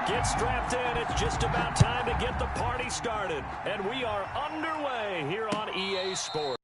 Get strapped in. It's just about time to get the party started. And we are underway here on EA Sports.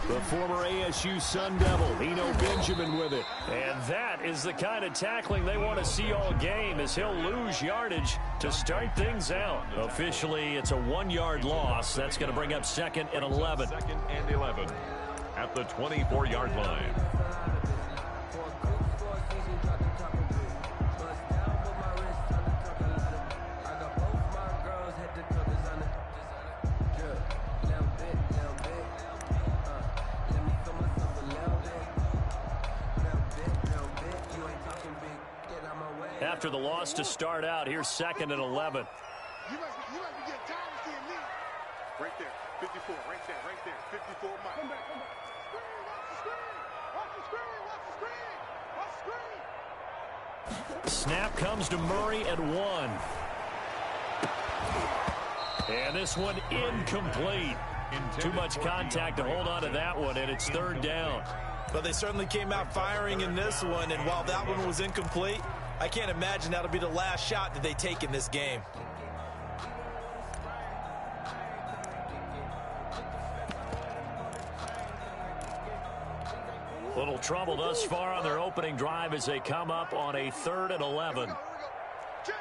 The former ASU Sun Devil, Eno Benjamin with it. And that is the kind of tackling they want to see all game, as he'll lose yardage to start things out. Officially, it's a 1-yard loss. That's going to bring up 2nd and 11. 2nd and 11 at the 24-yard line. After the loss to start out, here's 2nd and 11. You must be getting tired of seeing me. Right there, 54, right there, 54, Mike. Come back. Screen, watch the screen. Snap comes to Murray at 1. And this one incomplete. Too much contact to hold on to that one, and it's 3rd down. But they certainly came out firing in this one, and while that one was incomplete, I can't imagine that'll be the last shot that they take in this game. Little trouble thus far on their opening drive as they come up on a 3rd and 11. Check.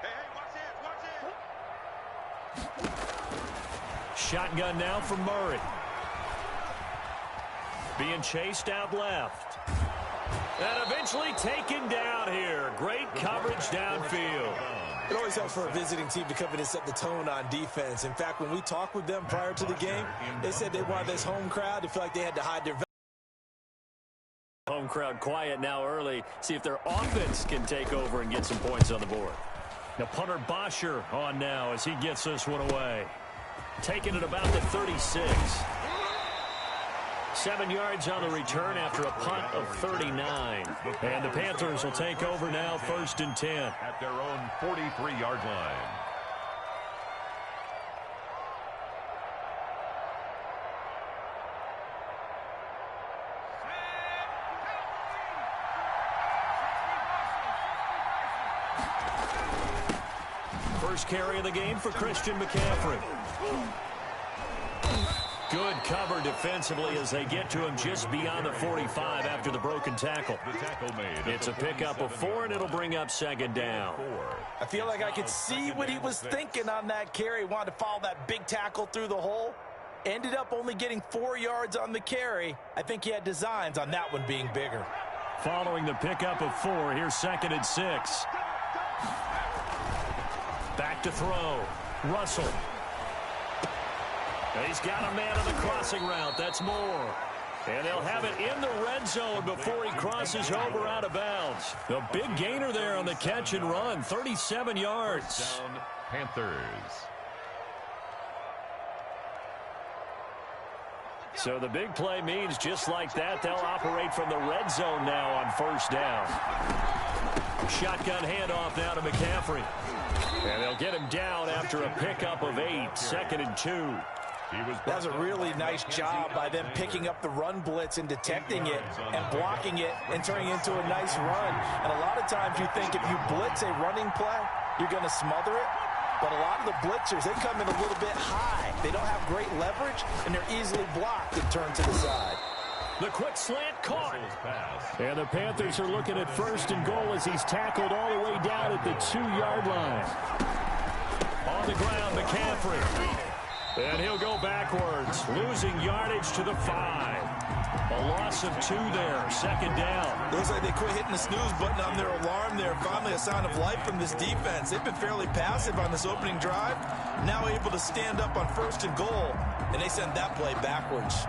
Hey, watch hands. Shotgun now from Murray. Being chased out left. And eventually taken down here. Great coverage downfield. It always helps for a visiting team to come in and set the tone on defense. In fact, when we talked with them prior to the game, they said they wanted this home crowd to feel like they had to hide their home crowd quiet now early. See if their offense can take over and get some points on the board. Now punter Bosher on now as he gets this one away. Taking it about the 36. 7 yards on the return after a punt of 39. And the Panthers will take over now, 1st and 10. At their own 43-yard line. First carry of the game for Christian McCaffrey. Good cover defensively as they get to him just beyond the 45 after the broken tackle. It's a pickup of 4, and it'll bring up 2nd down. I feel like I could see what he was thinking on that carry. Wanted to follow that big tackle through the hole. Ended up only getting 4 yards on the carry. I think he had designs on that one being bigger. Following the pickup of 4, here's 2nd and 6. Back to throw. Russell. He's got a man on the crossing route. That's Moore. And they'll have it in the red zone before he crosses over out of bounds. The big gainer there on the catch and run, 37 yards. Down, Panthers. So the big play means just like that, they'll operate from the red zone now on 1st down. Shotgun handoff now to McCaffrey. And they'll get him down after a pickup of 8, 2nd and 2. That was a really nice job by them picking up the run blitz and detecting it and blocking it and turning it into a nice run. And a lot of times you think if you blitz a running play, you're going to smother it. But a lot of the blitzers, they come in a little bit high. They don't have great leverage, and they're easily blocked and turned to the side. The quick slant caught. And the Panthers are looking at 1st and goal as he's tackled all the way down at the 2-yard line. On the ground, McCaffrey. And he'll go backwards, losing yardage to the 5. A loss of 2 there, second down. Looks like they quit hitting the snooze button on their alarm there. Finally a sign of life from this defense. They've been fairly passive on this opening drive. Now able to stand up on 1st and goal, and they send that play backwards.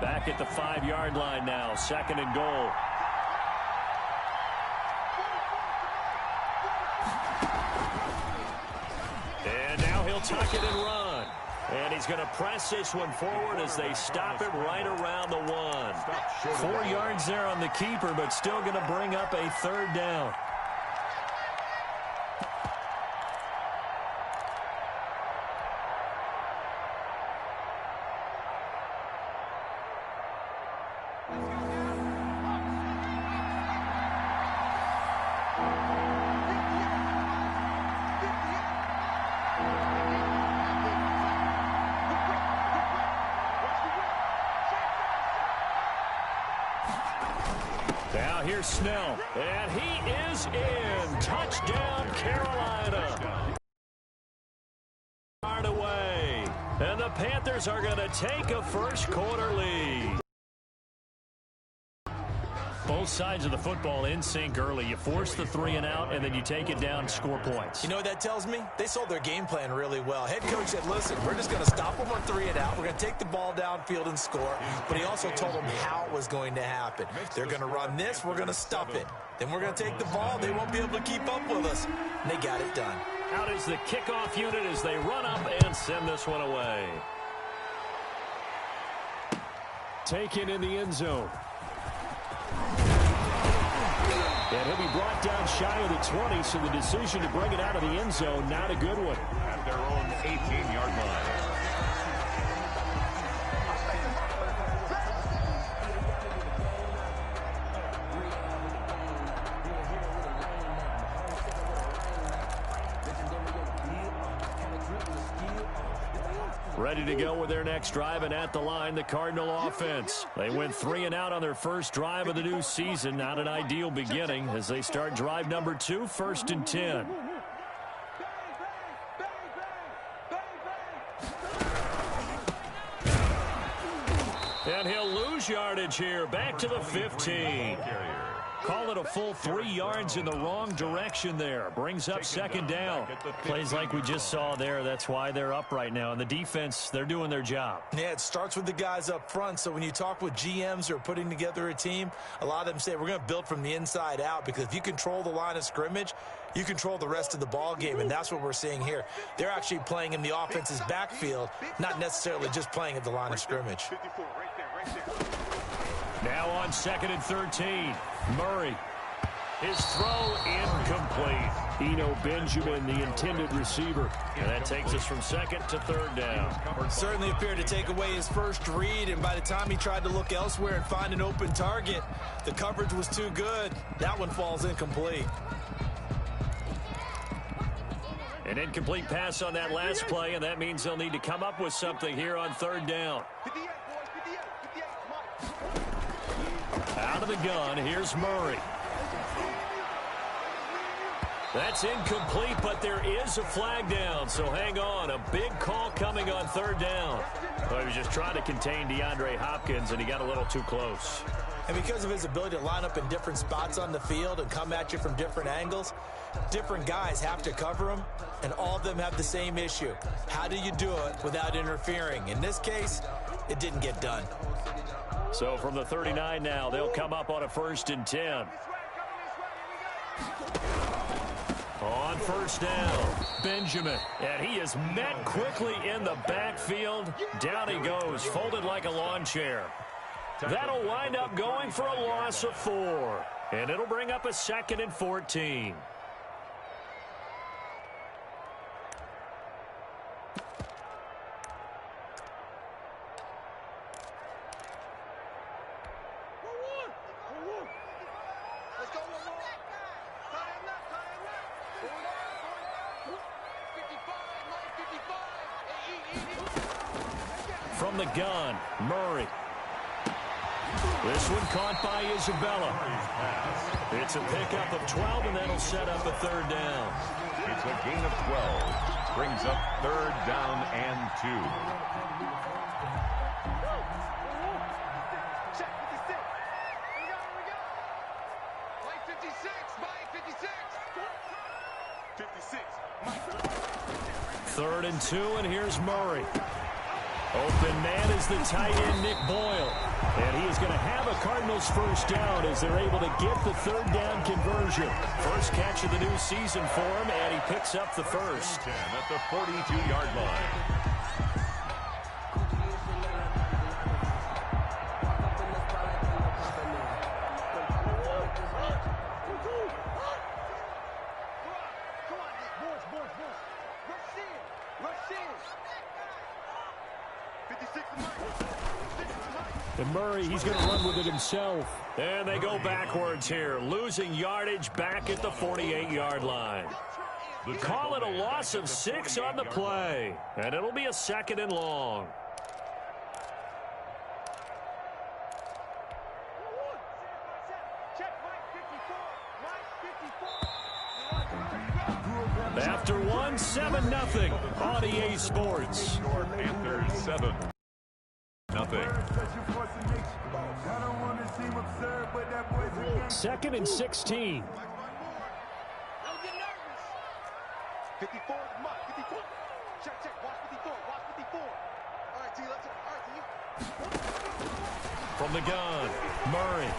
Back at the 5-yard line now, 2nd and goal. And now he'll tuck it and run. And he's going to press this one forward as they stop it right around the 1. 4 yards there on the keeper, but still going to bring up a 3rd down. Now here's Snell, and he is in. Touchdown, Carolina. Yard away, and the Panthers are going to take a first-quarter lead. Both sides of the football in sync early. You force the 3 and out, and then you take it down and score points. You know what that tells me? They sold their game plan really well. Head coach said, listen, we're just going to stop them on 3 and out. We're going to take the ball downfield and score. But he also told them how it was going to happen. They're going to run this. We're going to stuff it. Then we're going to take the ball. They won't be able to keep up with us. And they got it done. Out is the kickoff unit as they run up and send this one away. Taken in the end zone. And he'll be brought down shy of the 20, so the decision to bring it out of the end zone, not a good one. At their own 18-yard line. Ready to go with their next drive, and at the line, the Cardinal offense. They went 3 and out on their first drive of the new season. Not an ideal beginning as they start drive number 2, 1st and 10. And he'll lose yardage here, back to the 15. Call it a full 3 yards in the wrong direction there. Brings up 2nd down. Plays like we just saw there. That's why they're up right now. And the defense, they're doing their job. Yeah, it starts with the guys up front. So when you talk with GMs who are putting together a team, a lot of them say we're going to build from the inside out, because if you control the line of scrimmage, you control the rest of the ball game, and that's what we're seeing here. They're actually playing in the offense's backfield, not necessarily just playing at the line of scrimmage. Now on 2nd and 13, Murray. His throw incomplete. Eno Benjamin, the intended receiver. And that takes us from 2nd to 3rd down. Certainly appeared to take away his first read, and by the time he tried to look elsewhere and find an open target, the coverage was too good. That one falls incomplete. An incomplete pass on that last play, and that means they'll need to come up with something here on 3rd down. Out of the gun, here's Murray. That's incomplete, but there is a flag down, so hang on. A big call coming on 3rd down. Well, he was just trying to contain DeAndre Hopkins, and he got a little too close. And because of his ability to line up in different spots on the field and come at you from different angles, different guys have to cover him, and all of them have the same issue. How do you do it without interfering? In this case, it didn't get done. So from the 39 now, they'll come up on a 1st and 10. On 1st down, Benjamin. And he is met quickly in the backfield. Down he goes, folded like a lawn chair. That'll wind up going for a loss of 4. And it'll bring up a 2nd and 14. From the gun, Murray. This one caught by Isabella. It's a pickup of 12, and that'll set up a 3rd down. He took gain of 12. Brings up 3rd down and 2. Check 56. Here we go. Mike 56. Mike 56. 56. Mike. 3rd and 2, and here's Murray. Open man is the tight end, Nick Boyle. And he is going to have a Cardinals first down as they're able to get the 3rd down conversion. First catch of the new season for him, and he picks up the first. 10 at the 42-yard line. And Murray, he's going to run with it himself. And they go backwards here, losing yardage back at the 48-yard line. Call it a loss of 6 on the play. And it'll be a 2nd and long. After 1, 7-0 on EA Sports. Panthers 7. Nothing. 2nd and 16. 54, Mike, 54. Check, watch 54, watch 54. All right, T, let's go. All right, T. From the gun, Murray.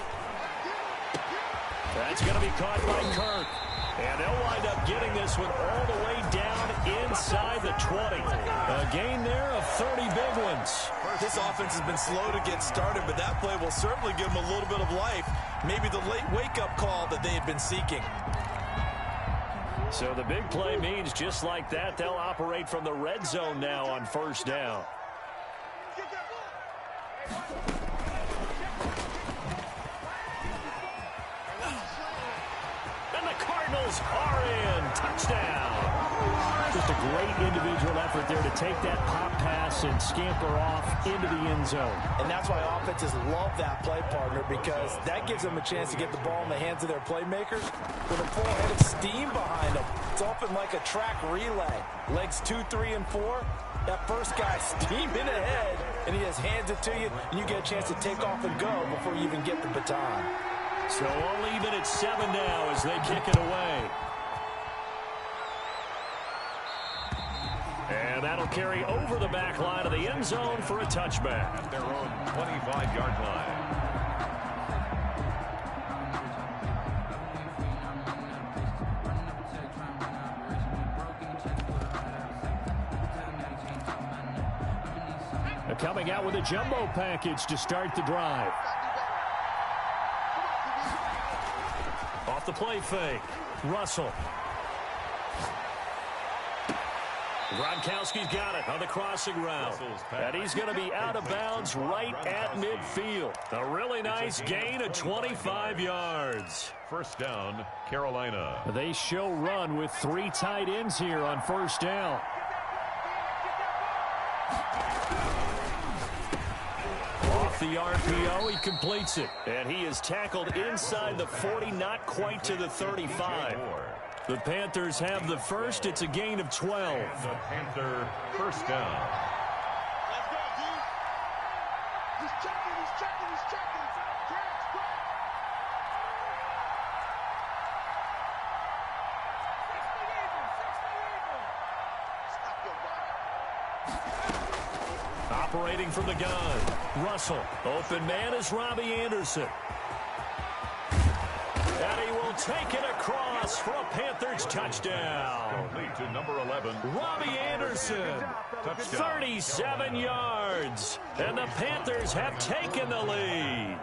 That's going to be caught by Kirk. And they'll wind up getting this one all the way down inside the 20. A gain there of 30 big ones. This offense has been slow to get started, but that play will certainly give them a little bit of life. Maybe the late wake-up call that they had been seeking. So the big play means just like that, they'll operate from the red zone now on first down. And the Cardinals are in. Touchdown. Just a great individual effort there to take that pop pass and scamper off into the end zone. And that's why offenses love that play, partner, because that gives them a chance to get the ball in the hands of their playmakers with a full head of steam behind them. It's often like a track relay. Legs 2, 3, and 4. That first guy steaming ahead, and he just hands it to you, and you get a chance to take off and go before you even get the baton. So all even at 7 now as they kick it away. And that'll carry over the back line of the end zone for a touchback. At their own 25-yard line. Coming out with a jumbo package to start the drive. Off the play fake. Russell. Gronkowski's got it on the crossing route. And he's going to be out of bounds right at midfield. A really nice gain of 25 yards. First down, Carolina. They show run with 3 tight ends here on first down. Off the RPO, he completes it. And he is tackled inside the 40, not quite to the 35. The Panthers have the first. It's a gain of 12. The Panther first down. Let's go, dude. He's checking. Operating from the gun. Russell. Open man is Robbie Anderson. And he will take it across for a Panthers touchdown. Complete to number 11. Robbie Anderson. Touchdown. 37 yards. And the Panthers have taken the lead.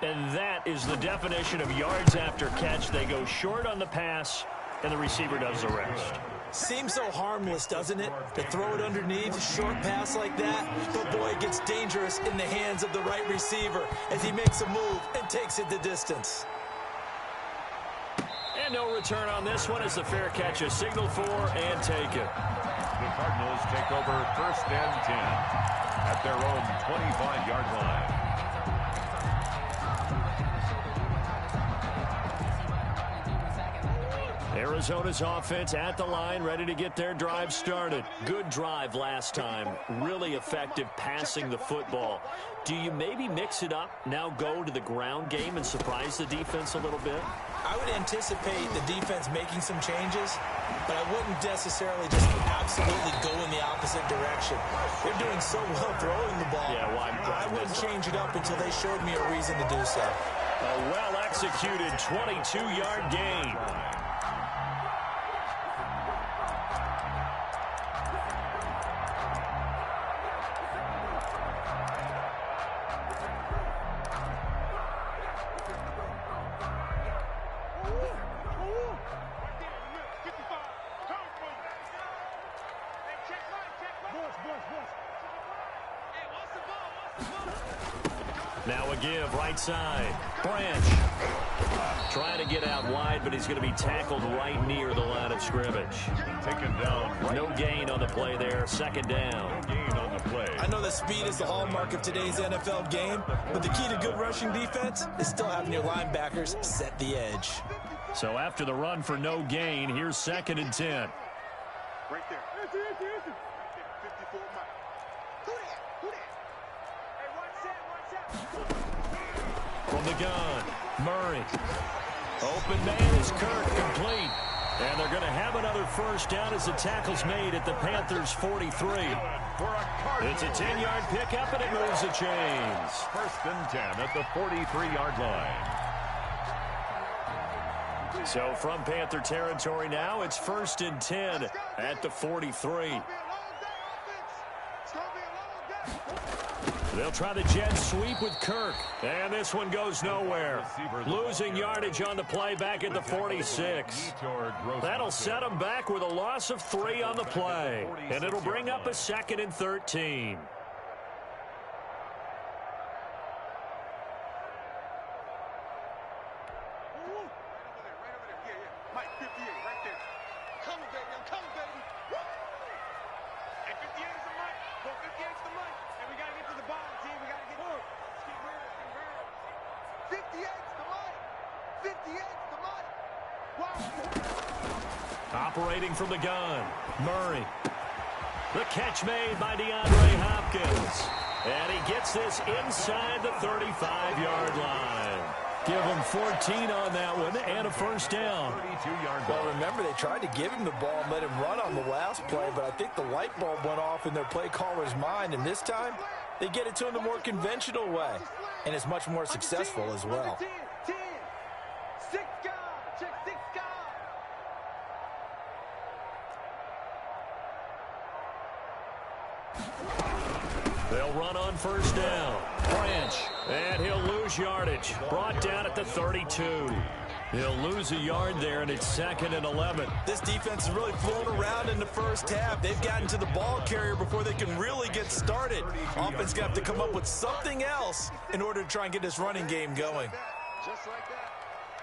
And that is the definition of yards after catch. They go short on the pass, and the receiver does the rest. Seems so harmless, doesn't it? To throw it underneath a short pass like that. But, boy, it gets dangerous in the hands of the right receiver as he makes a move and takes it the distance. And no return on this one as the fair catch is signaled for and taken. The Cardinals take over first and 10 at their own 25-yard line. Arizona's offense at the line, ready to get their drive started. Good drive last time. Really effective passing the football. Do you maybe mix it up, now go to the ground game and surprise the defense a little bit? I would anticipate the defense making some changes, but I wouldn't necessarily just absolutely go in the opposite direction. They're doing so well throwing the ball. Yeah, well, I wouldn't change it up until they showed me a reason to do so. A well-executed 22-yard gain. Now a give, right side. Branch. Trying to get out wide, but he's going to be tackled right near the line of scrimmage. Taken down. No gain on the play there. Second down. No gain on the play. I know that speed is the hallmark of today's NFL game, but the key to good rushing defense is still having your linebackers set the edge. So after the run for no gain, here's 2nd and 10. Right there. 54 Mike. Who that? Hey, watch that. From the gun, Murray. Open man is Kirk, complete. And they're going to have another first down as the tackle's made at the Panthers' 43. It's a 10-yard pickup, and it moves the chains. 1st and 10 at the 43-yard line. So from Panther territory now, it's 1st and 10 at the 43. They'll try the jet sweep with Kirk. And this one goes nowhere. Losing yardage on the play back at the 46. That'll set them back with a loss of 3 on the play. And it'll bring up a 2nd and 13. Operating from the gun, Murray. The catch made by DeAndre Hopkins. And he gets this inside the 35-yard line. Give him 14 on that one and a first down. Well, remember, they tried to give him the ball and let him run on the last play, but I think the light bulb went off in their play caller's mind, and this time they get it to him the more conventional way, and it's much more successful as well. They'll run on first down. Branch. And he'll lose yardage. Brought down at the 32. He'll lose a yard there, and it's 2nd and 11. This defense is really flown around in the first half. They've gotten to the ball carrier before they can really get started. Offense going to have to come up with something else in order to try and get this running game going. Just like that.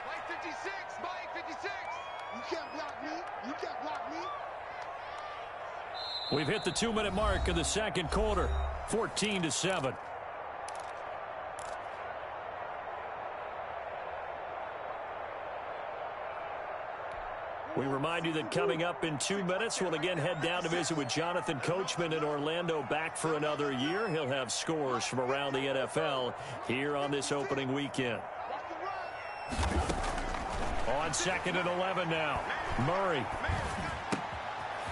Mike 56, Mike 56. You can't block me. You can't block me. We've hit the 2-minute mark of the second quarter. 14-7. We remind you that coming up in 2 minutes, we'll again head down to visit with Jonathan Coachman in Orlando, back for another year. He'll have scores from around the NFL here on this opening weekend. On 2nd and 11 now, Murray.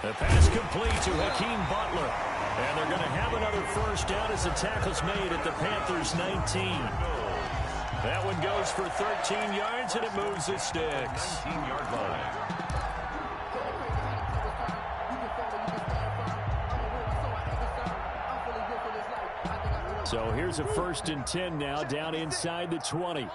The pass complete to Hakeem Butler. And they're going to have another first down as the tackle's made at the Panthers' 19. That one goes for 13 yards, and it moves the sticks. 19-yard line. So here's a 1st and 10 now, down inside the 20.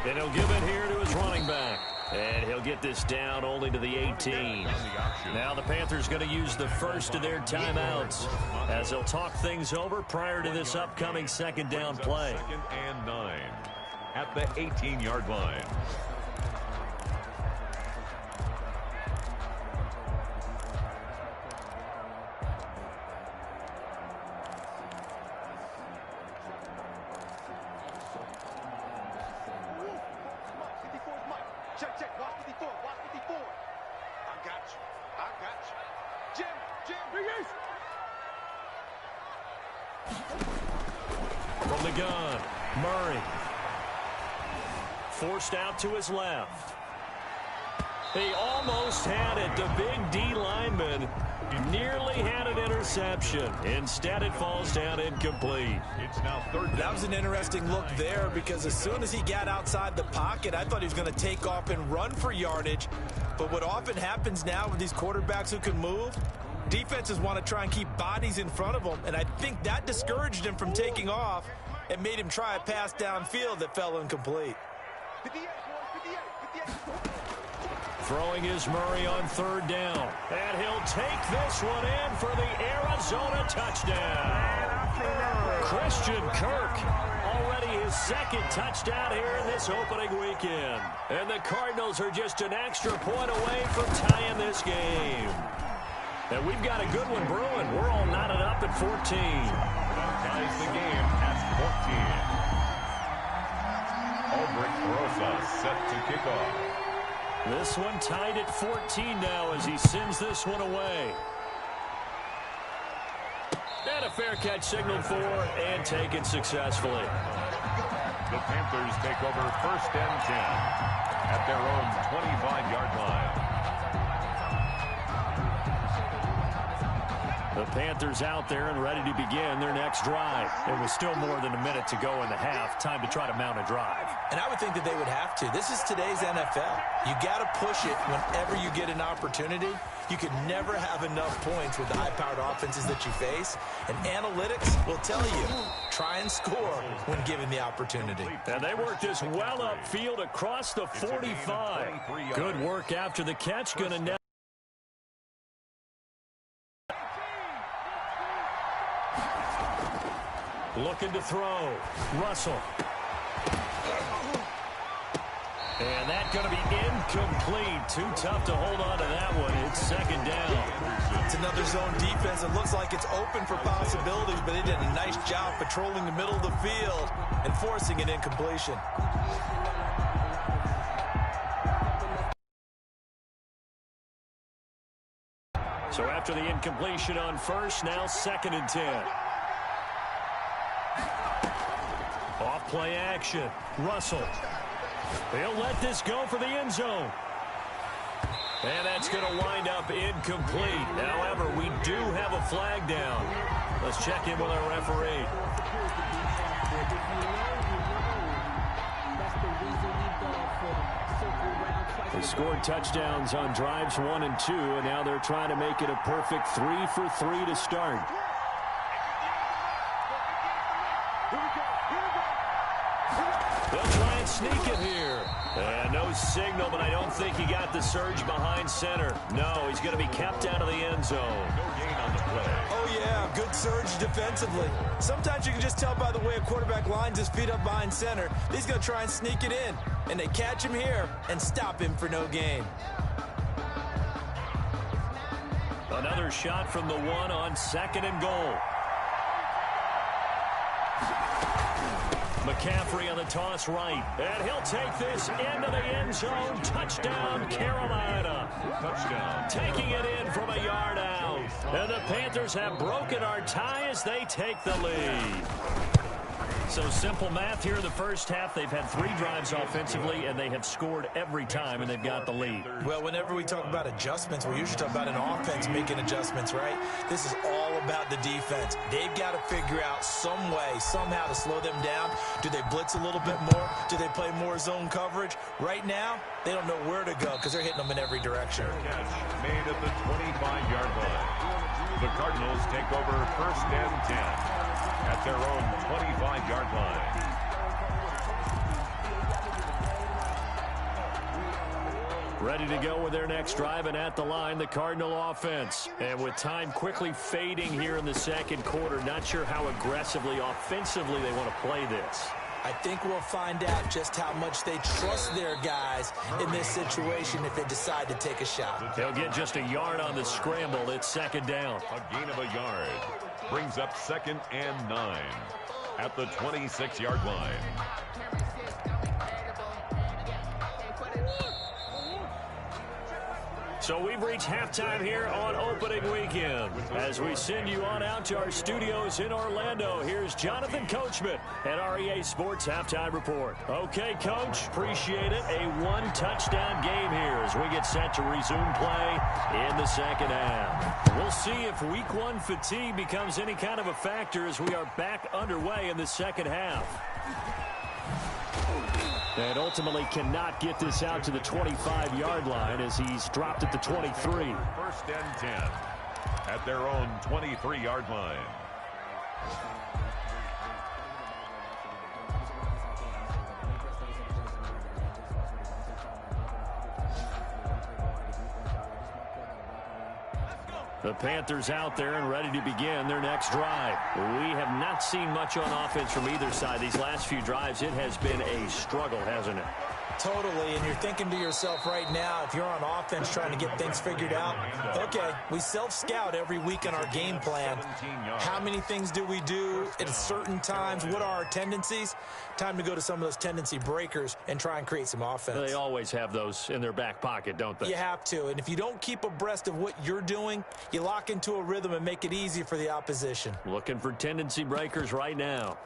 And he'll give it here to his running back. And he'll get this down only to the 18. Now the Panthers going to use the first of their timeouts as they'll talk things over prior to this upcoming 2nd down play. 2nd and 9 at the 18-yard line. Check. Watch 54. Watch 54. I got you. Jim. From the gun, Murray. Forced out to his left. He almost had it. The big D lineman nearly had an interception. Instead, it falls down incomplete. It's now third down. That was an interesting look there because as soon as he got outside the pocket, I thought he was going to take off and run for yardage. But what often happens now with these quarterbacks who can move, defenses want to try and keep bodies in front of them, and I think that discouraged him from taking off and made him try a pass downfield that fell incomplete. 58, boys. 58. Throwing is Murray on third down. And he'll take this one in for the Arizona touchdown. Christian Kirk, already his second touchdown here in this opening weekend. And the Cardinals are just an extra point away from tying this game. And we've got a good one brewing. We're all knotted up at 14. That ties the game at 14. Albrecht Rosa set to kick off. This one tied at 14 now as he sends this one away. And a fair catch signaled for and taken successfully. The Panthers take over first and 10 at their own 25-yard line. The Panthers out there and ready to begin their next drive. It was still more than a minute to go in the half. Time to try to mount a drive. And I would think that they would have to. This is today's NFL. You got to push it whenever you get an opportunity. You can never have enough points with the high-powered offenses that you face. And analytics will tell you, try and score when given the opportunity. And they worked this well upfield across the 45. Good work after the catch. Going to net. Looking to throw. Russell. And that's going to be incomplete. Too tough to hold on to that one. It's second down. It's another zone defense. It looks like it's open for possibilities, but they did a nice job patrolling the middle of the field and forcing an incompletion. So after the incompletion on first, now second and 10. Off play action. Russell. They'll let this go for the end zone. And that's going to wind up incomplete. However, we do have a flag down. Let's check in with our referee. They scored touchdowns on drives 1 and 2, and now they're trying to make it a perfect 3 for 3 to start. They'll try and sneak it here. And no signal, but I don't think he got the surge behind center. No, he's going to be kept out of the end zone. No gain on the play. Oh, yeah, good surge defensively. Sometimes you can just tell by the way a quarterback lines his feet up behind center. He's going to try and sneak it in. And they catch him here and stop him for no gain. Another shot from the one on second and goal. McCaffrey on the toss right. And he'll take this into the end zone. Touchdown, Carolina. Touchdown. Taking it in from a yard out. And the Panthers have broken our tie as they take the lead. So simple math here in the first half. They've had 3 drives offensively, and they have scored every time, and they've got the lead. Well, whenever we talk about adjustments, we usually talk about an offense making adjustments, right? This is all about the defense. They've got to figure out some way, somehow to slow them down. Do they blitz a little bit more? Do they play more zone coverage? Right now, they don't know where to go because they're hitting them in every direction. Catch made at the 25-yard line. The Cardinals take over first and 10 at their own 25-yard line. Ready to go with their next drive, and at the line, the Cardinal offense. And with time quickly fading here in the second quarter, not sure how aggressively, offensively they want to play this. I think we'll find out just how much they trust their guys in this situation if they decide to take a shot. They'll get just a yard on the scramble. It's second down. A gain of a yard brings up second and 9 at the 26-yard line. So we've reached halftime here on opening weekend. As we send you on out to our studios in Orlando, here's Jonathan Coachman at REA Sports Halftime Report. Okay, Coach, appreciate it. A one-touchdown game here as we get set to resume play in the second half. We'll see if week one fatigue becomes any kind of a factor as we are back underway in the second half. And ultimately cannot get this out to the 25-yard line as he's dropped at the 23. First and 10 at their own 23-yard line. The Panthers out there and ready to begin their next drive. We have not seen much on offense from either side. These last few drives, it has been a struggle, hasn't it? Totally, and you're thinking to yourself right now, if you're on offense trying to get things figured out, okay, we self-scout every week in our game plan. How many things do we do at certain times? What are our tendencies? Time to go to some of those tendency breakers and try and create some offense. They always have those in their back pocket, don't they? You have to, and if you don't keep abreast of what you're doing, you lock into a rhythm and make it easy for the opposition. Looking for tendency breakers right now.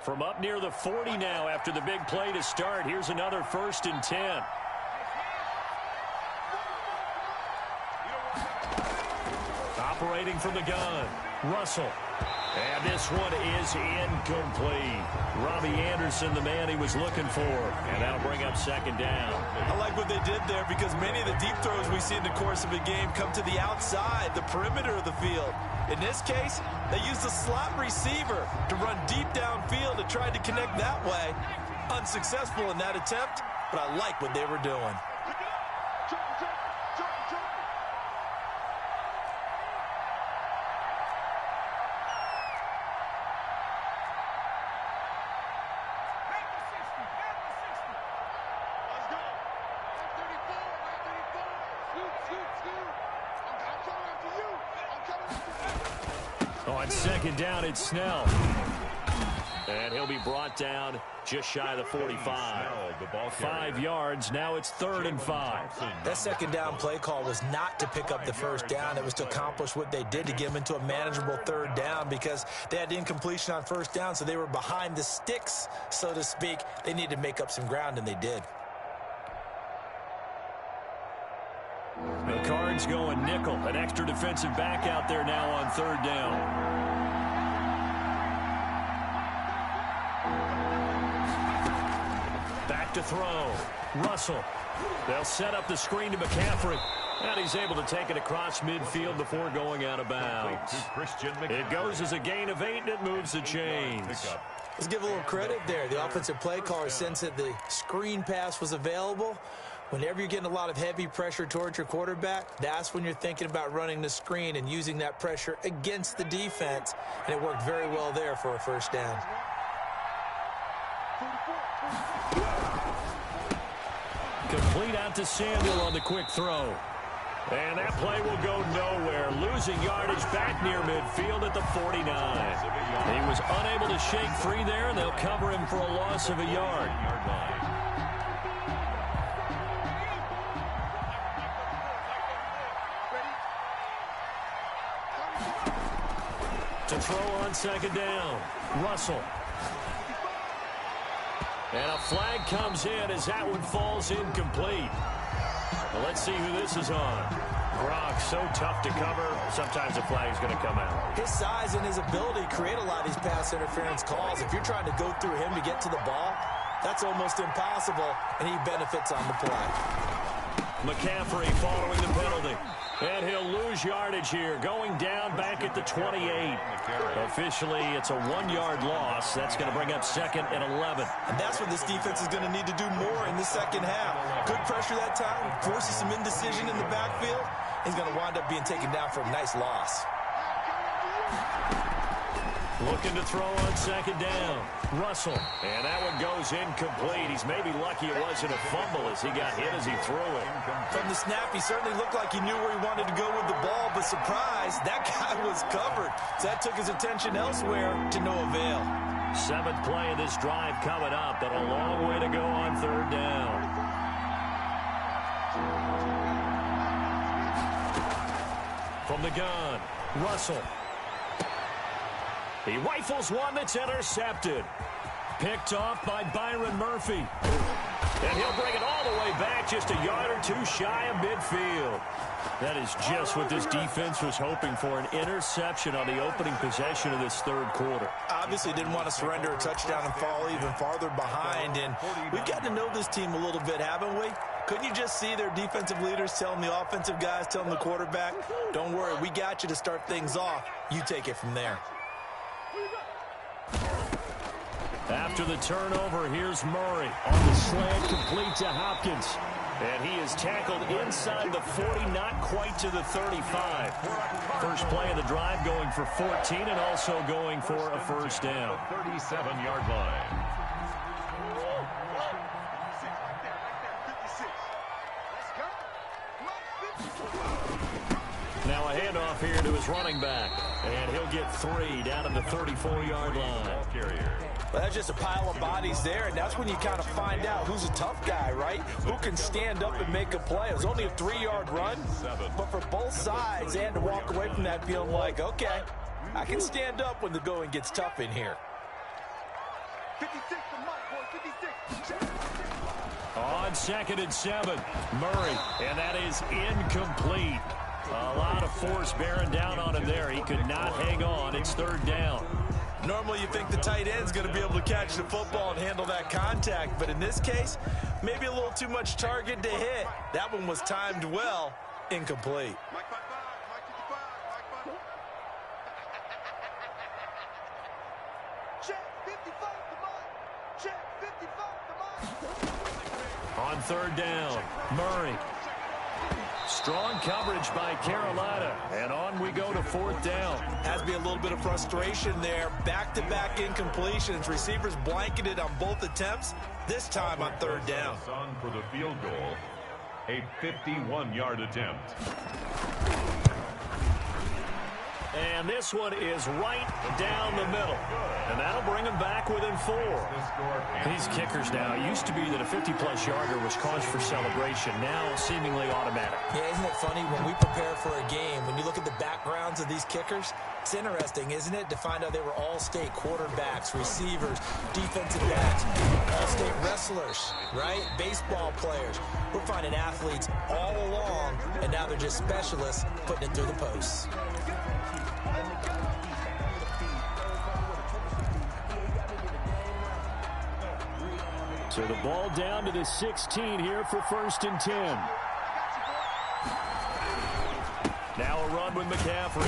From up near the 40 now after the big play to start. Here's another 1st and 10. Operating from the gun. Russell. And this one is incomplete. Robbie Anderson, the man he was looking for. And that'll bring up second down. I like what they did there because many of the deep throws we see in the course of a game come to the outside, the perimeter of the field. In this case, they used the slot receiver to run deep downfield and tried to connect that way. Unsuccessful in that attempt, but I like what they were doing. On second down, it's Snell. And he'll be brought down just shy of the 45. 5 yards. Now it's 3rd and 5. That second down play call was not to pick up the first down. It was to accomplish what they did to get them into a manageable 3rd down because they had incompletion on 1st down, so they were behind the sticks, so to speak. They needed to make up some ground, and they did. The Cards going nickel. An extra defensive back out there now on 3rd down. Back to throw. Russell. They'll set up the screen to McCaffrey. And he's able to take it across midfield before going out of bounds. It goes as a gain of 8, and it moves the chains. Let's give a little credit there. The offensive play caller sensed that the screen pass was available. Whenever you're getting a lot of heavy pressure towards your quarterback, that's when you're thinking about running the screen and using that pressure against the defense. And it worked very well there for a 1st down. Complete out to Samuel on the quick throw. And that play will go nowhere. Losing yardage back near midfield at the 49. He was unable to shake free there, and they'll cover him for a loss of a yard. To throw on second down. Russell. And a flag comes in as that one falls incomplete. Well, let's see who this is on. Gronk, so tough to cover. Sometimes the flag's going to come out. His size and his ability create a lot of these pass interference calls. If you're trying to go through him to get to the ball, that's almost impossible, and he benefits on the play. McCaffrey following the penalty. And he'll lose yardage here, going down back at the 28. Officially, it's a 1-yard loss. That's going to bring up 2nd and 11. And that's what this defense is going to need to do more in the second half. Good pressure that time, forces some indecision in the backfield. He's going to wind up being taken down for a nice loss. Looking to throw on second down. Russell. And that one goes incomplete. He's maybe lucky it wasn't a fumble as he got hit as he threw it. From the snap, he certainly looked like he knew where he wanted to go with the ball, but surprise, that guy was covered. So that took his attention elsewhere to no avail. 7th play of this drive coming up, but a long way to go on 3rd down. From the gun, Russell. He rifles one that's intercepted. Picked off by Byron Murphy. And he'll bring it all the way back, just a yard or two shy of midfield. That is just what this defense was hoping for, an interception on the opening possession of this third quarter. Obviously didn't want to surrender a touchdown and fall even farther behind. And we've gotten to know this team a little bit, haven't we? Couldn't you just see their defensive leaders telling the offensive guys, telling the quarterback, don't worry, we got you to start things off. You take it from there. After the turnover, here's Murray on the slant, complete to Hopkins. And he is tackled inside the 40, not quite to the 35. First play of the drive going for 14 and also going for a first down. 37-yard line. Now a handoff here to his running back. And he'll get 3 down at the 34-yard line. Well, that's just a pile of bodies there, and that's when you kind of find out who's a tough guy, right? Who can stand up and make a play. It was only a 3-yard run, but for both sides, they had to walk away from that feeling like, okay, I can stand up when the going gets tough in here. 56 to Mike, boy, 56. On 2nd and 7, Murray, and that is incomplete. A lot of force bearing down on him there. He could not hang on. It's 3rd down. Normally you think the tight end's going to be able to catch the football and handle that contact, but in this case, maybe a little too much target to hit. That one was timed well, incomplete. Mike 55, Mike 55, Mike 5. Check 55 to Mike. Check 55 to Mike. On 3rd down, Murray. Strong coverage by Carolina, and on we go to 4th down. Has to be a little bit of frustration there. Back-to-back incompletions. Receivers blanketed on both attempts, this time on 3rd down. On for the field goal, a 51-yard attempt. And this one is right down the middle. And that'll bring him back within 4. These kickers now, it used to be that a 50-plus yarder was cause for celebration. Now seemingly automatic. Yeah, isn't it funny when we prepare for a game, when you look at the backgrounds of these kickers, it's interesting, isn't it, to find out they were all-state quarterbacks, receivers, defensive backs, all-state wrestlers, right? Baseball players. We're finding athletes all along, and now they're just specialists putting it through the posts. So the ball down to the 16 here for 1st and 10. Now a run with McCaffrey.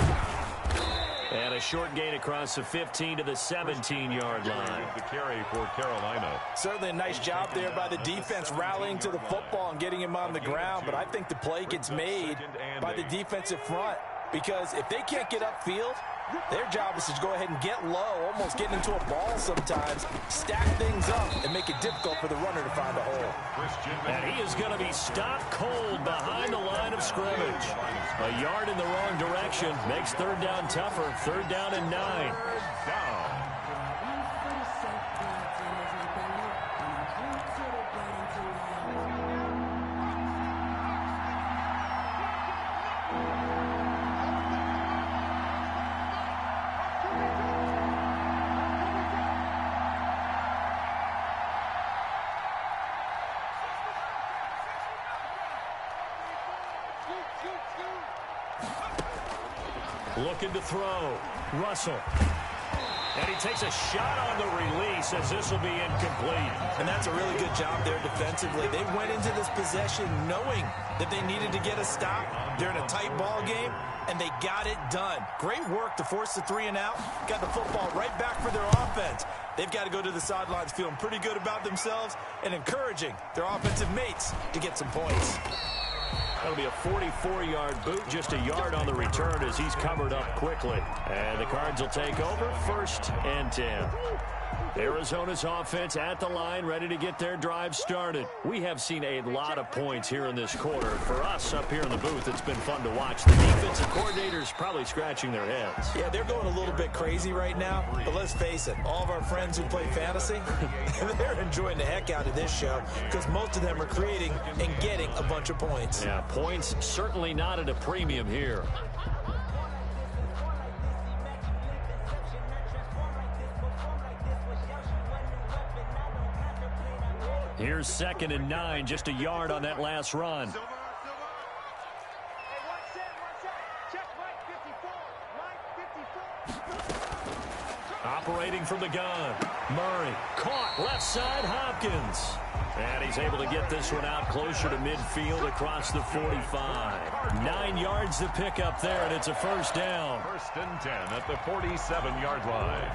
And a short gain across the 15 to the 17-yard line. The carry for Carolina. Certainly a nice job there by the defense rallying to the football and getting him on the ground, but I think the play gets made by the defensive front, because if they can't get upfield, their job is to go ahead and get low, almost getting into a ball sometimes, stack things up, and make it difficult for the runner to find a hole. And he is going to be stopped cold behind the line of scrimmage. A yard in the wrong direction makes 3rd down tougher. 3rd down and 9. Looking to throw. Russell. And he takes a shot on the release as this will be incomplete. And that's a really good job there defensively. They went into this possession knowing that they needed to get a stop. They're in a tight ball game, and they got it done. Great work to force the 3 and out. Got the football right back for their offense. They've got to go to the sidelines feeling pretty good about themselves and encouraging their offensive mates to get some points. That'll be a 44-yard boot, just a yard on the return as he's covered up quickly. And the Cards will take over, 1st and 10. Arizona's offense at the line, ready to get their drive started. We have seen a lot of points here in this quarter. For us up here in the booth, it's been fun to watch. The defensive coordinators probably scratching their heads. Yeah, they're going a little bit crazy right now, but let's face it, all of our friends who play fantasy, they're enjoying the heck out of this show because most of them are creating and getting a bunch of points. Yeah, points certainly not at a premium here. Here's 2nd and 9, just a yard on that last run. Operating from the gun. Murray caught left side. Hopkins. And he's able to get this one out closer to midfield across the 45. 9 yards to pick up there, and it's a first down. 1st and 10 at the 47-yard line.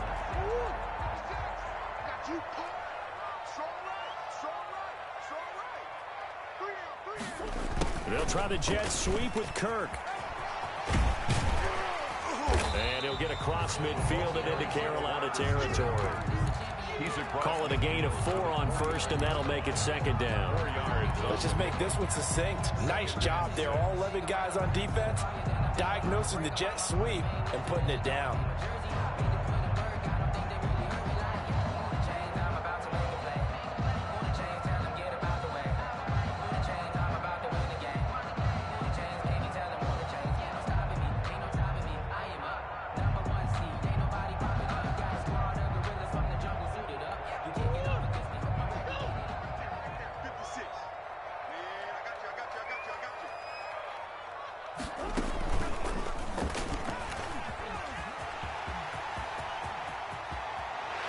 They'll try the jet sweep with Kirk. And he'll get across midfield and into Carolina territory. Call it a gain of 4 on 1st, and that'll make it 2nd down. Let's just make this one succinct. Nice job there. All 11 guys on defense diagnosing the jet sweep and putting it down.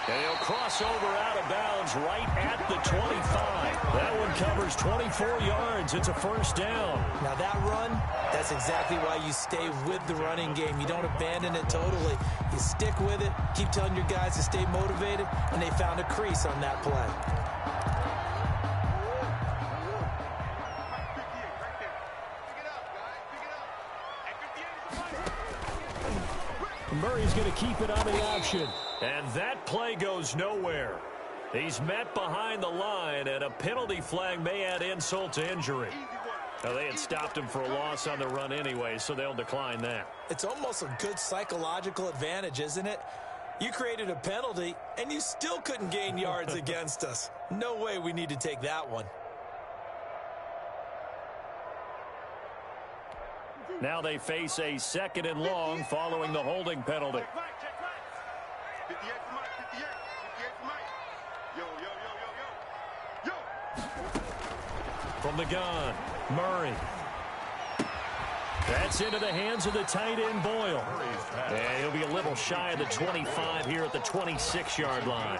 They'll cross over out of bounds right at the 25. That one covers 24 yards. It's a first down. Now that run, that's exactly why you stay with the running game. You don't abandon it totally. You stick with it, keep telling your guys to stay motivated, and they found a crease on that play. Murray's going to keep it on the option. And that play goes nowhere. He's met behind the line, and a penalty flag may add insult to injury. Now, they had stopped him for a loss on the run anyway, so they'll decline that. It's almost a good psychological advantage, isn't it? You created a penalty, and you still couldn't gain yards against us. No way we need to take that one. Now they face a 2nd and long following the holding penalty. 58 for Mike, 58 for Mike. Yo. From the gun, Murray. That's into the hands of the tight end, Boyle. And he'll be a little shy of the 25 here at the 26-yard line.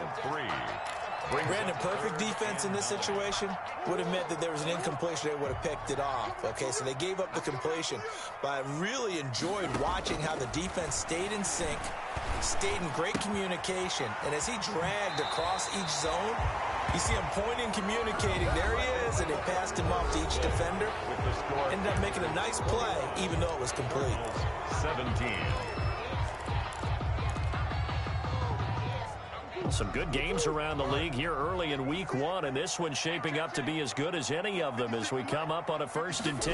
Brandon, perfect defense in this situation would have meant that there was an incompletion. They would have picked it off. Okay, so they gave up the completion. But I really enjoyed watching how the defense stayed in sync, stayed in great communication. And as he dragged across each zone, you see him pointing, communicating. There he is, and they passed him off to each defender. Ended up making a nice play, even though it was complete. 17. Some good games around the league here early in week 1, and this one's shaping up to be as good as any of them as we come up on a 1st and 10.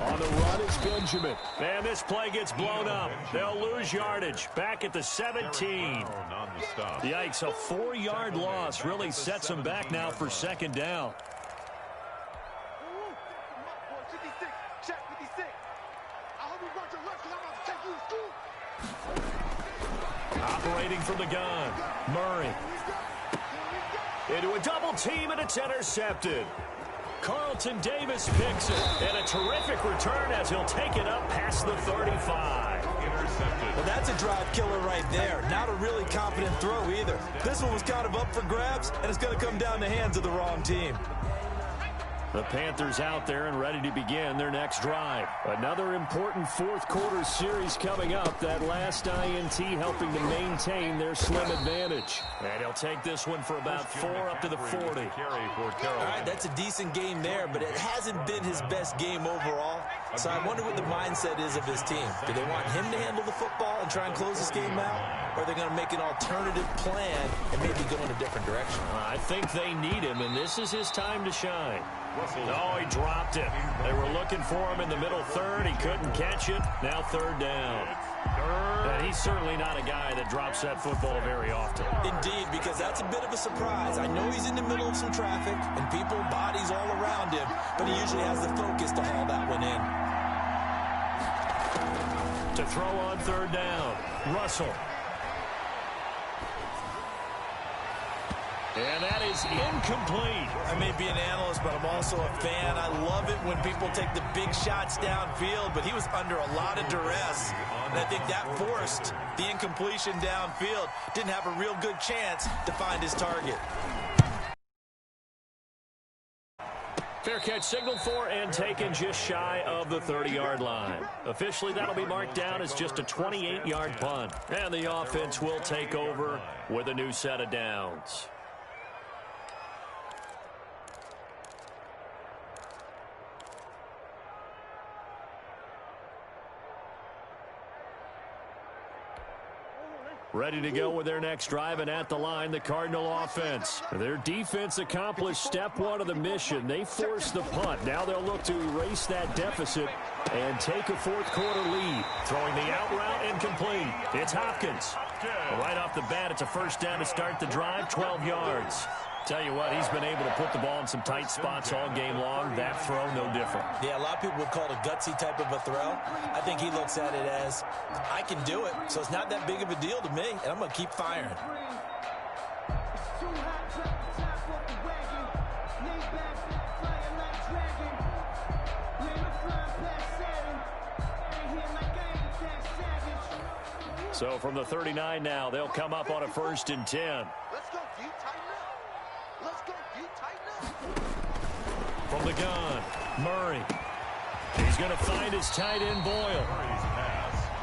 On the run is Benjamin. And this play gets blown up. They'll lose yardage back at the 17. Yikes, a 4-yard loss really sets them back now for 2nd down. 56, check 56. I hope you brought your lunch because I'm about to take you to school. Operating from the gun, Murray. Into a double team, and it's intercepted. Carlton Davis picks it, and a terrific return as he'll take it up past the 35. Intercepted. Well, that's a drive killer right there. Not a really confident throw either. This one was kind of up for grabs, and it's going to come down the hands of the wrong team. The Panthers out there and ready to begin their next drive. Another important 4th quarter series coming up. That last INT helping to maintain their slim advantage. And he'll take this one for about 4 up to the 40. All right, that's a decent game there, but it hasn't been his best game overall. So I wonder what the mindset is of his team. Do they want him to handle the football and try and close this game out? Or are they going to make an alternative plan and maybe go in a different direction? I think they need him, and this is his time to shine. Oh, he dropped it. They were looking for him in the middle 3rd. He couldn't catch it. Now 3rd down. And he's certainly not a guy that drops that football very often. Indeed, because that's a bit of a surprise. I know he's in the middle of some traffic and people, bodies all around him, but he usually has the focus to haul that one in. To throw on 3rd down, Russell. And that is incomplete. I may be an analyst, but I'm also a fan. I love it when people take the big shots downfield, but he was under a lot of duress. And I think that forced the incompletion downfield. Didn't have a real good chance to find his target. Fair catch signaled for and taken just shy of the 30-yard line. Officially, that'll be marked down as just a 28-yard punt. And the offense will take over with a new set of downs. Ready to go with their next drive, and at the line, the Cardinal offense. Their defense accomplished step one of the mission. They forced the punt. Now they'll look to erase that deficit and take a fourth-quarter lead. Throwing the out route incomplete. It's Hopkins. Right off the bat, it's a first down to start the drive, 12 yards. Tell you what, he's been able to put the ball in some tight spots all game long. That throw, no different. Yeah, a lot of people would call it a gutsy type of a throw. I think he looks at it as, I can do it, so it's not that big of a deal to me, and I'm going to keep firing. So from the 39 now, they'll come up on a 1st and 10. Let's go deep, tighten up. Let's go deep, tighten up. From the gun, Murray. He's going to find his tight end, Boyle.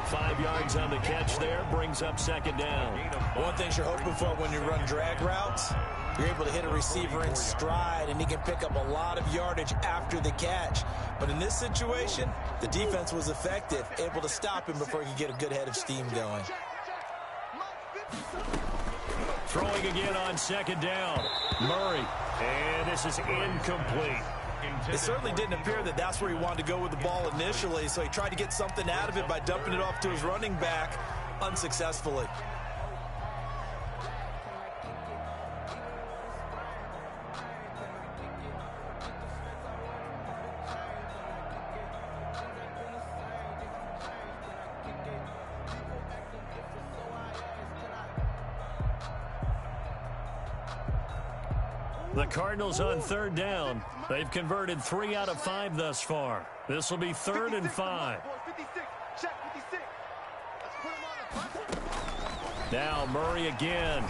5 yards on the catch there, brings up 2nd down. One thing you're hoping for when you run drag routes, you're able to hit a receiver in stride, and he can pick up a lot of yardage after the catch. But in this situation, the defense was effective, able to stop him before he could get a good head of steam going. Throwing again on 2nd down, Murray. And this is incomplete. It certainly didn't appear that that's where he wanted to go with the ball initially, so he tried to get something out of it by dumping it off to his running back unsuccessfully. The Cardinals on 3rd down. They've converted 3 out of 5 thus far. This will be 3rd and 5. Now Murray again.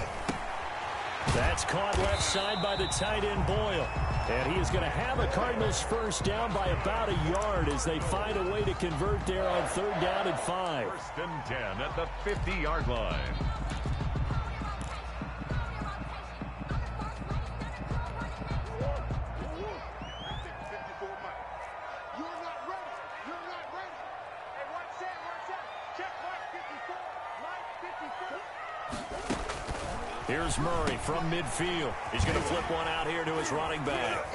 That's caught left side by the tight end Boyle. And he is going to have a Cardinals first down by about a yard as they find a way to convert there on 3rd down and 5. 1st and 10 at the 50-yard line. Here's Murray from midfield. He's going to flip one out here to his running back.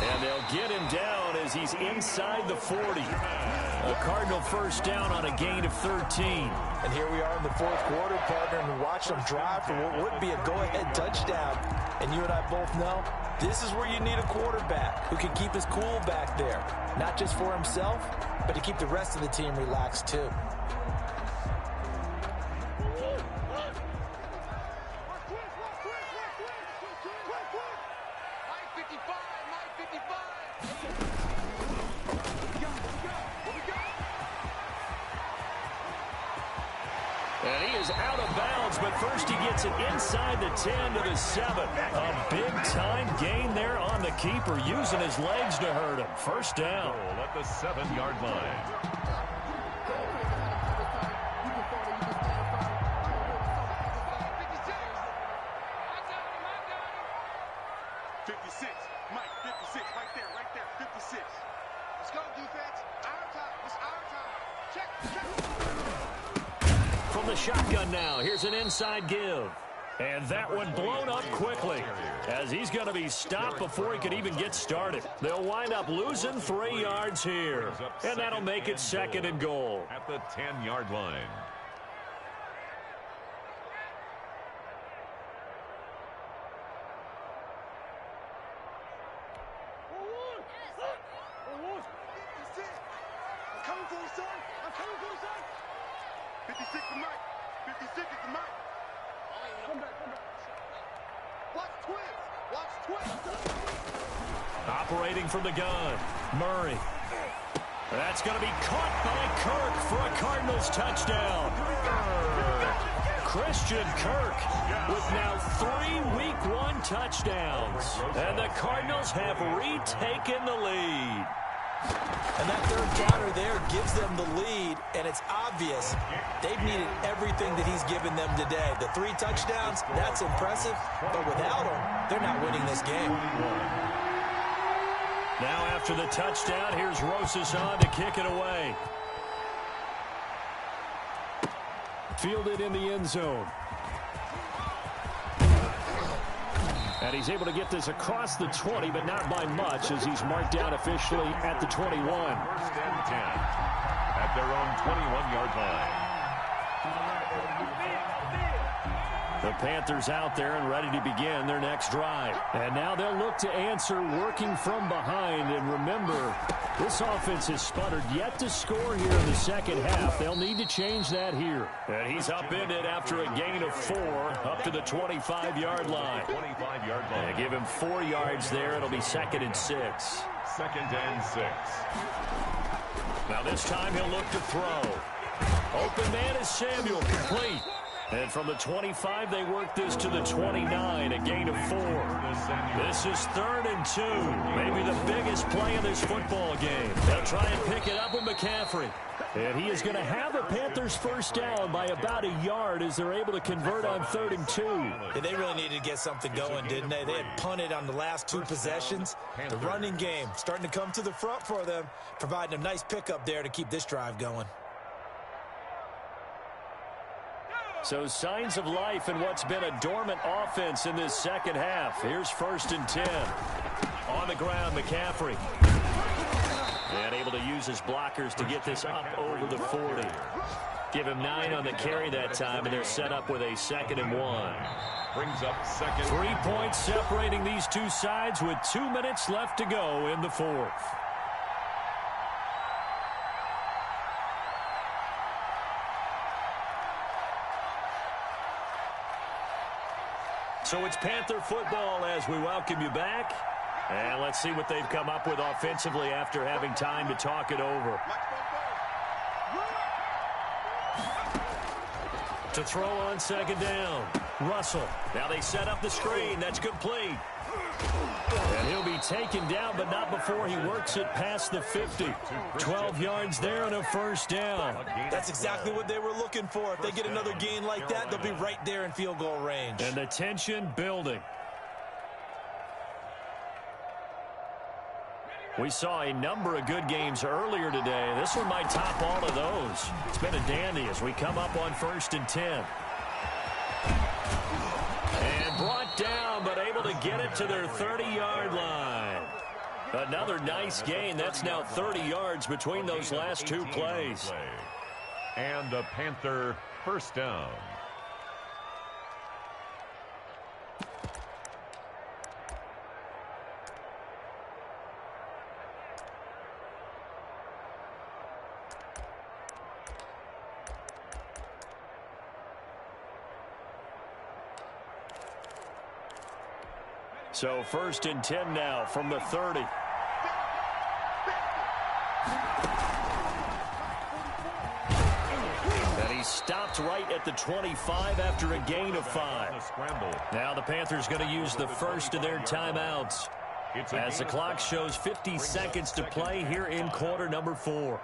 And they'll get him down as he's inside the 40. A Cardinal first down on a gain of 13. And here we are in the 4th quarter, partner, and watch them drive for what would be a go-ahead touchdown. And you and I both know this is where you need a quarterback who can keep his cool back there. Not just for himself, but to keep the rest of the team relaxed too. And he is out of bounds, but first he gets it inside the 10 to the 7. A big-time gain there on the keeper, using his legs to hurt him. First down. At the 7-yard line. 56. Mike, 56. Right there. 56. Let's go, defense. Our time. It's our time. Check. From the shotgun now, here's an inside give. And that one blown up quickly as he's going to be stopped before he could even get started. They'll wind up losing 3 yards here. And that'll make it 2nd and goal. At the 10-yard line. Operating from the gun, Murray. That's going to be caught by Kirk for a Cardinals touchdown. Christian Kirk with now 3 Week 1 touchdowns. And the Cardinals have retaken the lead. And that third downer there gives them the lead, and it's obvious they've needed everything that he's given them today. The 3 touchdowns, that's impressive, but without him, they're not winning this game. Now after the touchdown, here's Rosas on to kick it away. Fielded in the end zone. And he's able to get this across the 20, but not by much, as he's marked down officially at the 21. First and 10 at their own 21-yard line. The Panthers out there and ready to begin their next drive. And now they'll look to answer working from behind. And remember, this offense has sputtered yet to score here in the second half. They'll need to change that here. And he's upended after a gain of 4 up to the 25-yard line. 25-yard line. They give him 4 yards there. It'll be 2nd and 6. 2nd and 6. Now this time he'll look to throw. Open man is Samuel, complete. And from the 25, they work this to the 29, a gain of 4. This is 3rd and 2, maybe the biggest play in this football game. They'll try and pick it up with McCaffrey. And he is going to have the Panthers first down by about a yard as they're able to convert on 3rd and 2. Yeah, they really needed to get something going, didn't they? They had punted on the last 2 possessions. The running game starting to come to the front for them, providing a nice pickup there to keep this drive going. So signs of life in what's been a dormant offense in this second half. Here's 1st and 10. On the ground, McCaffrey. And able to use his blockers to get this up over the 40. Give him 9 on the carry that time, and they're set up with a 2nd and 1. Brings up 2nd. 3 points separating these two sides with 2 minutes left to go in the 4th. So it's Panther football as we welcome you back. And let's see what they've come up with offensively after having time to talk it over. To throw on 2nd down. Russell. Now they set up the screen. That's complete. And he'll be taken down, but not before he works it past the 50. 12 yards there and a 1st down. That's exactly what they were looking for. If they get another gain like that, they'll be right there in field goal range. And the tension building. We saw a number of good games earlier today. This one might top all of those. It's been a dandy as we come up on 1st and 10. And brought down, but able to get it to their 30-yard line. Another nice gain. That's now 30 yards between those last 2 plays. And the Panther first down. So 1st and 10 now from the 30. And he stopped right at the 25 after a gain of 5. Now the Panthers going to use the first of their timeouts as the clock shows 50 seconds to play here in quarter number 4.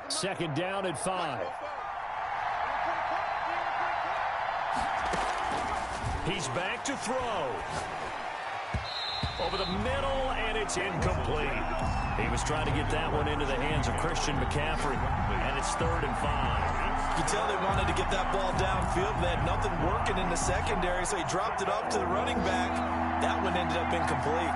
Second down at 5. He's back to throw. Over the middle, and it's incomplete. He was trying to get that one into the hands of Christian McCaffrey, and it's 3rd and 5. You can tell they wanted to get that ball downfield. They had nothing working in the secondary, so he dropped it off to the running back. That one ended up incomplete.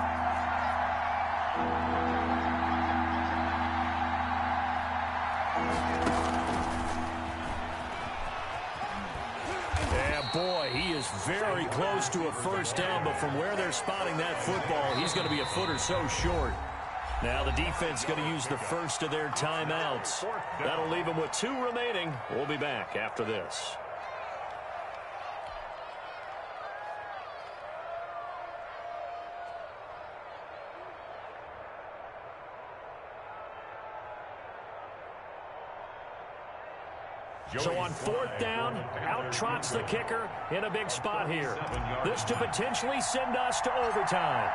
is very close to a first down, but from where they're spotting that football, he's going to be a foot or so short. Now the defense is going to use the first of their timeouts. That'll leave them with 2 remaining. We'll be back after this. So on 4th down, out trots the kicker in a big spot here. This to potentially send us to overtime.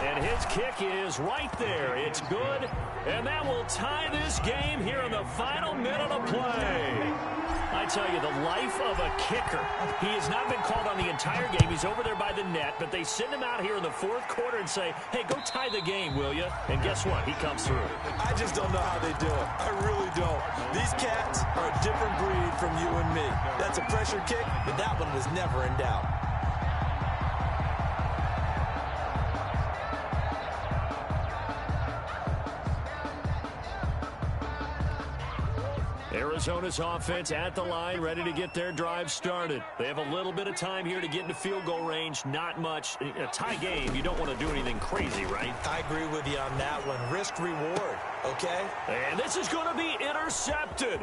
And his kick is right there. It's good, and that will tie this game here in the final minute of play. I tell you, the life of a kicker. He has not been called on the entire game. He's over there by the net, but they send him out here in the 4th quarter and say, hey, go tie the game, will you? And guess what? He comes through. I just don't know how they do it. I really don't. These cats are a different breed from you and me. That's a pressure kick, but that one was never in doubt. Arizona's offense at the line, ready to get their drive started. They have a little bit of time here to get into field goal range. Not much. A tie game, you don't want to do anything crazy, right? I agree with you on that one. Risk reward, okay? And this is going to be intercepted.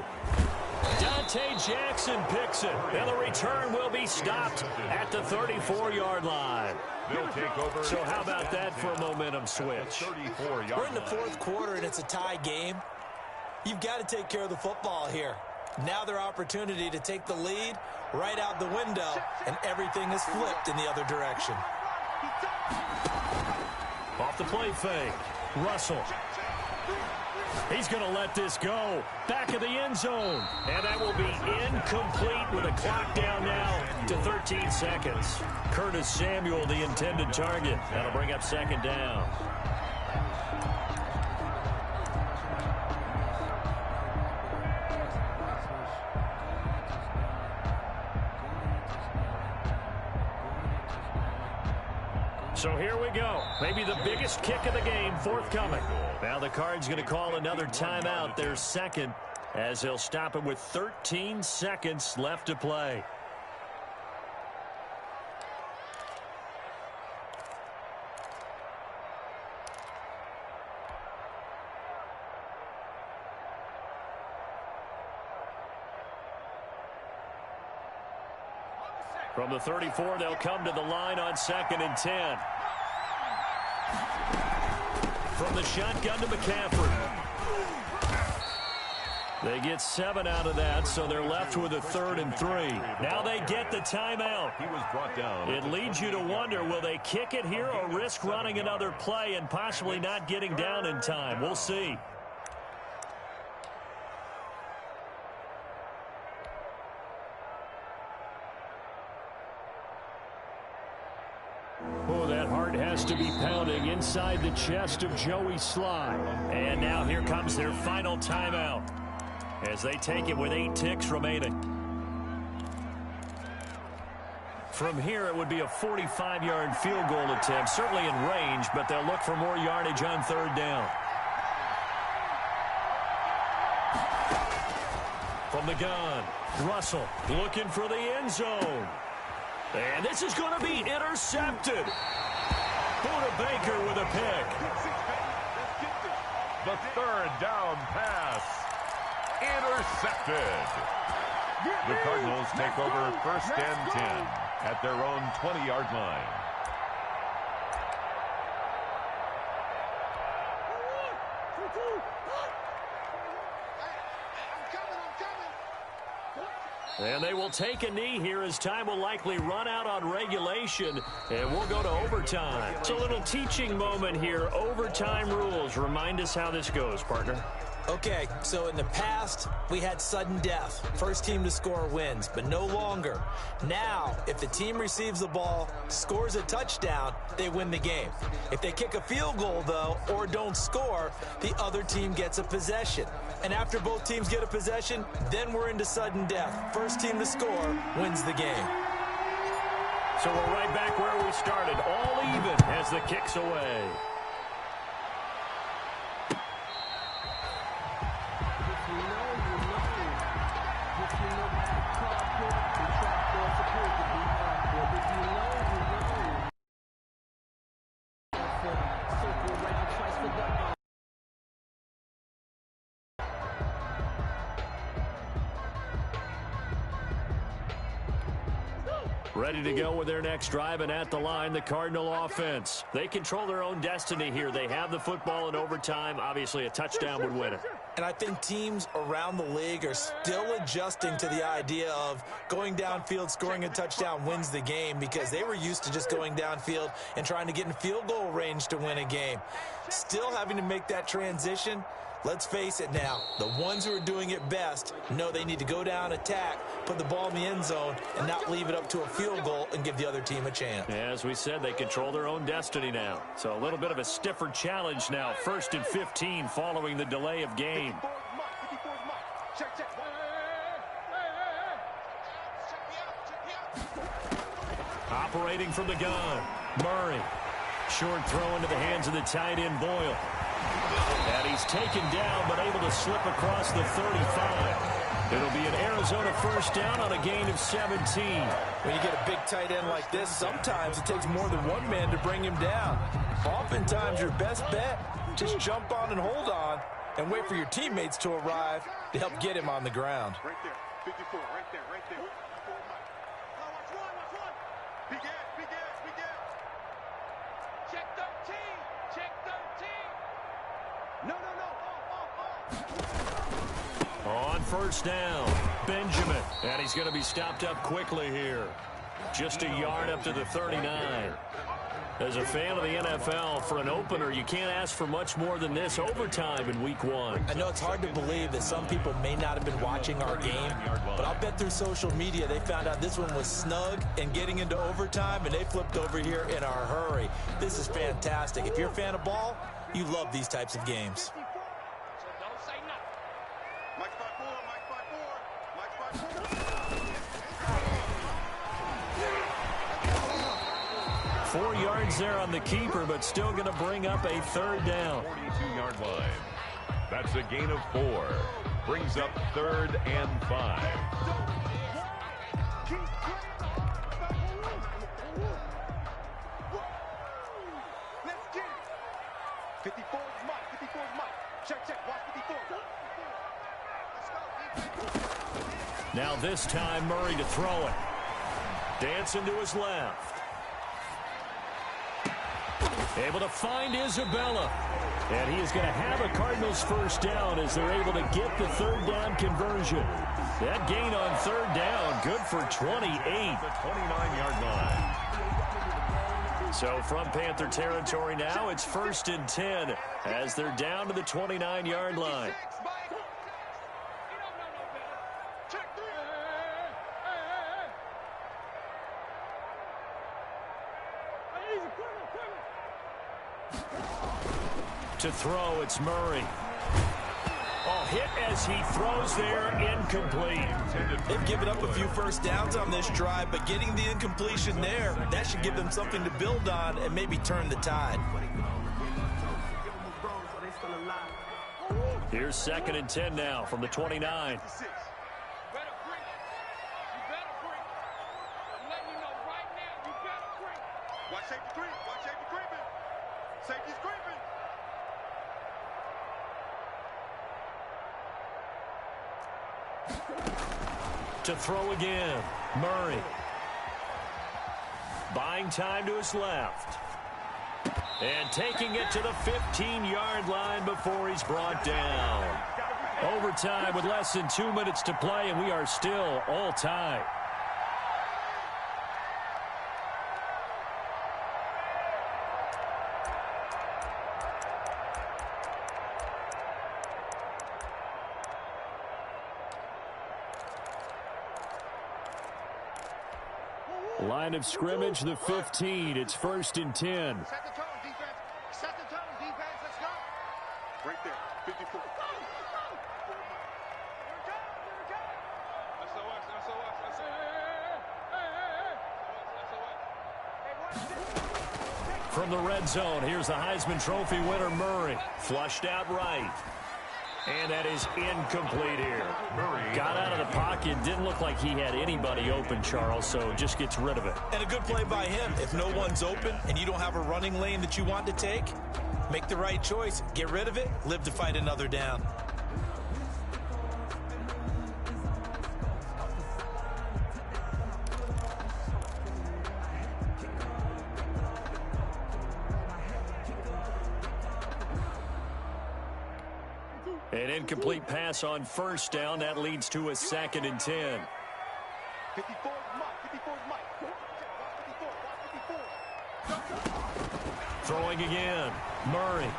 Dante Jackson picks it, and the return will be stopped at the 34-yard line. They'll take over. So how about that for a momentum switch? We're in the 4th quarter, and it's a tie game. You've got to take care of the football here. Now their opportunity to take the lead right out the window, and everything is flipped in the other direction. Off the play fake. Russell. He's going to let this go. Back of the end zone. And that will be incomplete with a clock down now to 13 seconds. Curtis Samuel, the intended target. That'll bring up 2nd down. So here we go. Maybe the biggest kick of the game forthcoming. Now the Cards going to call another timeout, their 2nd, as they'll stop it with 13 seconds left to play. From the 34, they'll come to the line on 2nd and 10. From the shotgun to McCaffrey. They get 7 out of that, so they're left with a 3rd and 3. Now they get the timeout. He was brought down. It leads you to wonder, will they kick it here or risk running another play and possibly not getting down in time? We'll see. Oh, that heart has to be pounding inside the chest of Joey Sly. And now here comes their final timeout as they take it with 8 ticks remaining. From here, it would be a 45-yard field goal attempt, certainly in range, but they'll look for more yardage on 3rd down. From the gun, Russell looking for the end zone. And this is going to be intercepted. Buda Baker with a pick. The 3rd down pass. Intercepted. The Cardinals take over 1st and 10 at their own 20-yard line. And they will take a knee here as time will likely run out on regulation, and we'll go to overtime. It's a little teaching moment here. Overtime rules. Remind us how this goes, partner. Okay, so in the past, we had sudden death. First team to score wins, but no longer. Now, if the team receives the ball, scores a touchdown, they win the game. If they kick a field goal, though, or don't score, the other team gets a possession. And after both teams get a possession, then we're into sudden death. First team to score wins the game. So we're right back where we started, all even as the kick's away. Ready to go with their next drive, and at the line, the Cardinal offense. They control their own destiny here. They have the football in overtime. Obviously, a touchdown would win it. And I think teams around the league are still adjusting to the idea of going downfield, scoring a touchdown wins the game, because they were used to just going downfield and trying to get in field goal range to win a game. Still having to make that transition. Let's face it now, the ones who are doing it best know they need to go down, attack, put the ball in the end zone, and not leave it up to a field goal and give the other team a chance. As we said, they control their own destiny now. So a little bit of a stiffer challenge now. 1st and 15 following the delay of game. Operating from the gun, Murray. Short throw into the hands of the tight end, Boyle. And he's taken down, but able to slip across the 35. It'll be an Arizona first down on a gain of 17. When you get a big tight end like this, sometimes it takes more than one man to bring him down. Oftentimes, your best bet, just jump on and hold on and wait for your teammates to arrive to help get him on the ground. Right there, 54, right there, right there. Big ass, big ass, big ass. Check 13, check 13. No. On first down, Benjamin. And he's going to be stopped up quickly here. Just a yard up to the 39. As a fan of the NFL, for an opener, you can't ask for much more than this overtime in week 1. I know it's hard to believe that some people may not have been watching our game, but I'll bet through social media they found out this one was snug and getting into overtime, and they flipped over here in a hurry. This is fantastic. If you're a fan of ball, you love these types of games. Don't say nothing. Mike 5-4, Mike 5-4, Mike 5-4. 4 yards there on the keeper, but still going to bring up a third down. 42-yard line. That's a gain of 4. Brings up 3rd and 5. Let's get it. 54 is Mike. 54 is Mike. Check. Watch 54. Now this time, Murray to throw it. Dancing to his left. Able to find Isabella. And he is going to have a Cardinals first down as they're able to get the third down conversion. That gain on third down, good for 28. The 29-yard line. So from Panther territory now, it's 1st and 10 as they're down to the 29-yard line. To throw, it's Murray. Oh, hit as he throws there, incomplete. They've given up a few first downs on this drive, but getting the incompletion there, that should give them something to build on and maybe turn the tide. Here's 2nd and 10 now from the 29. Watch safety creep. Watch safety creeping. Safety's creeping. To throw again, Murray. Buying time to his left. And taking it to the 15-yard line before he's brought down. Overtime with less than 2 minutes to play, and we are still all tied. Line of scrimmage, the 15. It's 1st and 10. Set the tone, defense. Set the tone, defense. Let's go. Right there, 54. From the red zone, here's the Heisman Trophy winner, Murray. Flushed out right. And that is incomplete here. Got out of the pocket. Didn't look like he had anybody open, Charles, so just gets rid of it. And a good play by him. If no one's open and you don't have a running lane that you want to take, make the right choice. Get rid of it. Live to fight another down. An incomplete pass on first down. That leads to a 2nd and 10. 54 is Mike. 54 is Mike. 54. Throwing again. Murray.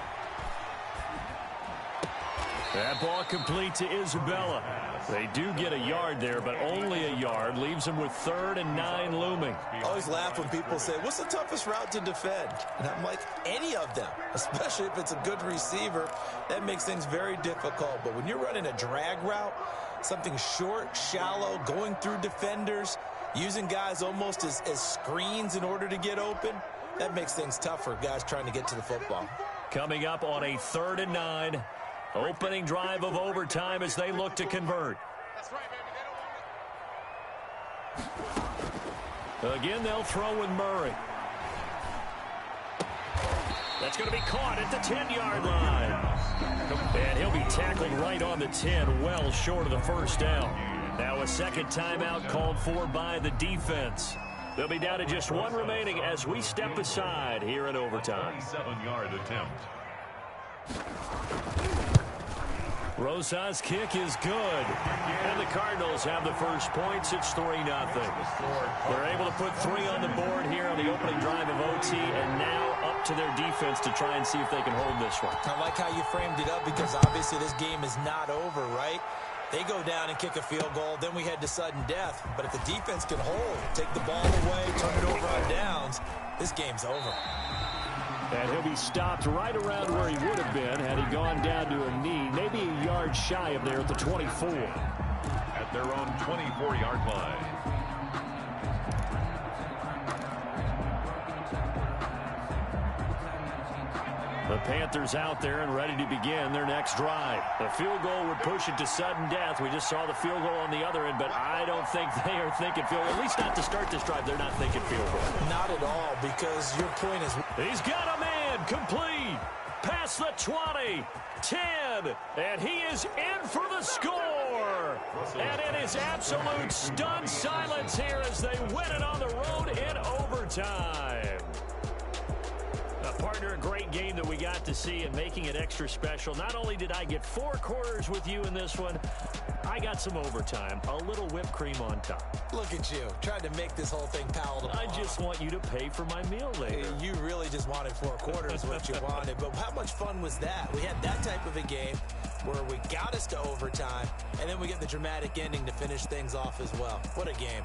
That ball complete to Isabella. They do get a yard there, but only a yard. Leaves them with 3rd and 9 looming. I always laugh when people say, what's the toughest route to defend? And I'm like, any of them, especially if it's a good receiver. That makes things very difficult. But when you're running a drag route, something short, shallow, going through defenders, using guys almost as screens in order to get open, that makes things tough for guys trying to get to the football. Coming up on a 3rd and 9. Opening drive of overtime as they look to convert. That's right, baby. They don't want Again, they'll throw with Murray. That's going to be caught at the 10-yard line. And he'll be tackled right on the 10, well short of the first down. Now a second timeout called for by the defense. They'll be down to just 1 remaining as we step aside here in overtime. 27-yard attempt. Rosa's kick is good. And the Cardinals have the first points. It's 3-0. They're able to put 3 on the board here on the opening drive of OT, and now up to their defense to try and see if they can hold this one. I like how you framed it up because obviously this game is not over, right? They go down and kick a field goal, then we head to sudden death. But if the defense can hold, take the ball away, turn it over on downs, this game's over. And he'll be stopped right around where he would have been had he gone down to a knee, maybe a yard shy of there at the 24. At their own 24-yard line. The Panthers out there and ready to begin their next drive. The field goal would push it to sudden death. We just saw the field goal on the other end, but I don't think they are thinking field goal. At least not to start this drive. They're not thinking field goal. Not at all, because your point is... He's got a man complete. Past the 20, 10, and he is in for the score. And it is absolute stunned silence here as they win it on the road in overtime. Partner, a great game that we got to see and making it extra special. Not only did I get 4 quarters with you in this one, I got some overtime, a little whipped cream on top. Look at you, trying to make this whole thing palatable. I just want you to pay for my meal later. You really just wanted 4 quarters what you wanted, but how much fun was that? We had that type of a game where we got us to overtime, and then we get the dramatic ending to finish things off as well. What a game.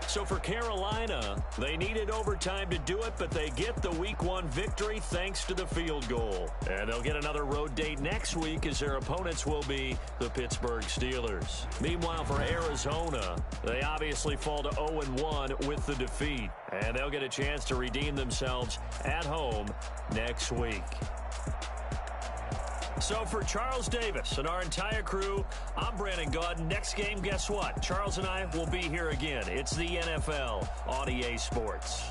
So for Carolina, they needed overtime to do it, but they get the Week 1 victory thanks to the field goal. And they'll get another road date next week as their opponents will be the Pittsburgh Steelers. Meanwhile, for Arizona, they obviously fall to 0-1 with the defeat. And they'll get a chance to redeem themselves at home next week. So for Charles Davis and our entire crew, I'm Brandon Gaudin. Next game, guess what? Charles and I will be here again. It's the NFL on EA Sports.